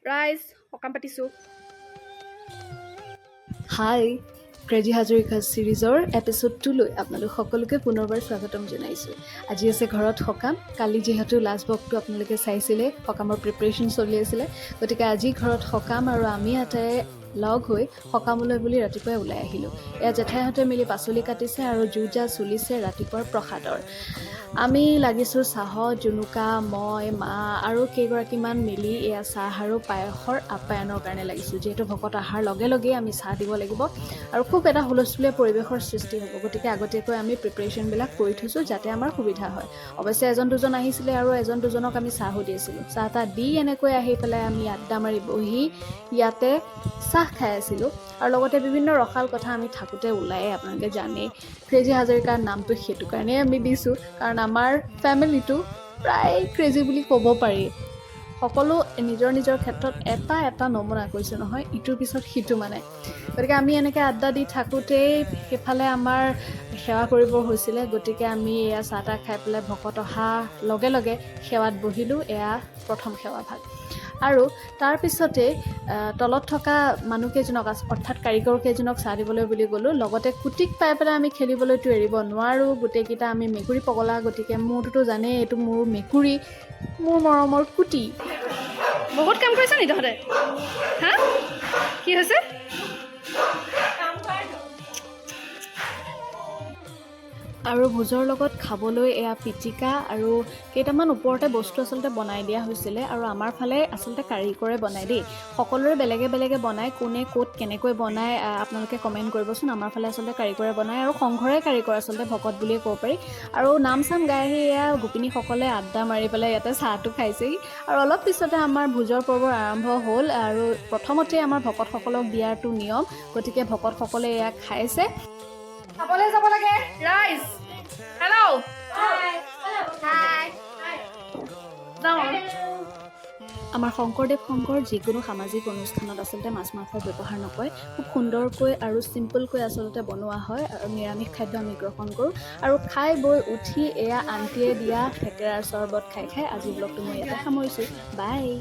ৰাইজ সকাম পাতিছোঁ। হাই ক্ৰেজি হাজৰিকাছ ছিৰিজৰ এপিছ'ড 2লৈ আপোনালোক সকলোকে পুনৰবাৰ স্বাগতম জনাইছোঁ। আজি আছে ঘৰত সকাম। কালি যিহেতু লাষ্ট ব্লগটো আপোনালোকে চাইছিলে, সকামৰ প্ৰিপাৰেশ্যন চলি আছিলে, গতিকে আজি ঘৰত সকাম আৰু আমি আটাই লগ হৈ সকামলৈ বুলি ৰাতিপুৱাই ওলাই আহিলোঁ। এয়া জেঠাইহঁতে মিলি পাচলি কাটিছে আৰু জুজা চলিছে ৰাতিপুৱাৰ প্ৰসাদৰ। আমি লাগিছোঁ চাহত, জুনুকা, মই, মা আৰু কেইগৰাকীমান মিলি এয়া চাহ আৰু পায়সৰ আপ্যায়নৰ কাৰণে লাগিছোঁ। যিহেতু ভকত অহাৰ লগে লগেই আমি চাহ দিব লাগিব আৰু খুব এটা হুলস্থুলীয়া পৰিৱেশৰ সৃষ্টি হ'ব, গতিকে আগতীয়াকৈ আমি প্ৰিপাৰেশ্যনবিলাক কৰি থৈছোঁ যাতে আমাৰ সুবিধা হয়। অৱশ্যে এজন দুজন আহিছিলে আৰু এজন দুজনক আমি চাহো দিছিলোঁ। চাহ তাহ দি এনেকৈ আহি পেলাই আমি আড্ডা মাৰি বহি ইয়াতে চাহ খাই আছিলোঁ আৰু লগতে বিভিন্ন ৰসাল কথা আমি থাকোঁতে ওলায়ে। আপোনালোকে জানেই ক্ৰেজি হাজৰিকাৰ নামটো সেইটো কাৰণেই আমি দিছোঁ, কাৰণ আমাৰ ফেমিলিটো প্ৰায় ক্ৰেজি বুলি ক'ব পাৰি। সকলো নিজৰ নিজৰ ক্ষেত্ৰত এটা এটা নমুনা কৈছোঁ নহয়, ইটোৰ পিছত সিটো মানে। গতিকে আমি এনেকৈ আড্ডা দি থাকোঁতেই সেইফালে আমাৰ সেৱা কৰিব হৈছিলে, গতিকে আমি এয়া চাহ তাহ খাই পেলাই ভকত অহা লগে লগে সেৱাত বহিলোঁ। এয়া প্ৰথম সেৱা ভাগ আৰু তাৰপিছতেই তলত থকা মানুহকেইজনক অৰ্থাৎ কাৰিকৰকেইজনক চাহ দিবলৈ বুলি গ'লোঁ। লগতে কুটিক পাই পেলাই আমি খেলিবলৈতো এৰিব নোৱাৰোঁ, গোটেইকেইটা আমি মেকুৰী পগলা, গতিকে মোৰটোতো জানেই এইটো মোৰ মেকুৰী, মোৰ মৰমৰ কুটি। বহুত কাম কৰিছ নি তহঁতে? হা কি হৈছে? আৰু ভোজৰ লগত খাবলৈ এয়া পিটিকা আৰু কেইটামান ওপৰতে বস্তু আচলতে বনাই দিয়া হৈছিলে। আৰু আমাৰ ফালে আচলতে কাৰিকৰে বনায় দেই, সকলোৰে বেলেগে বেলেগে বনায়। কোনে ক'ত কেনেকৈ বনায় আপোনালোকে কমেণ্ট কৰিবচোন। আমাৰ ফালে আচলতে কাৰিকৰে বনায় আৰু সংঘৰে কাৰিকৰ আচলতে, ভকত বুলিয়ে ক'ব পাৰি। আৰু নাম চাম গাই আহি এয়া গোপিনীসকলে আড্ডা মাৰি পেলাই ইয়াতে চাহটো খাইছেহি আৰু অলপ পিছতে আমাৰ ভোজৰ পৰ্ব আৰম্ভ হ'ল। আৰু প্ৰথমতে আমাৰ ভকতসকলক দিয়াৰটো নিয়ম, গতিকে ভকতসকলে এয়া খাইছে। খাবলৈ যাব লাগে ৰাইজ। হেল্ল' আমাৰ শংকৰদেৱ সংঘৰ যিকোনো সামাজিক অনুষ্ঠানত আচলতে মাছ মাংসৰ ব্যৱহাৰ নকৰে, খুব সুন্দৰকৈ আৰু চিম্পলকৈ আচলতে বনোৱা হয় আৰু নিৰামিষ খাদ্য আমি গ্ৰহণ কৰোঁ। আৰু খাই বৈ উঠি এয়া আন্টিয়ে দিয়া থেকেৰাৰ চৰ্বত খাই খাই আজি ব্লগটো মই ইয়াতে সামৰিছোঁ। বাই।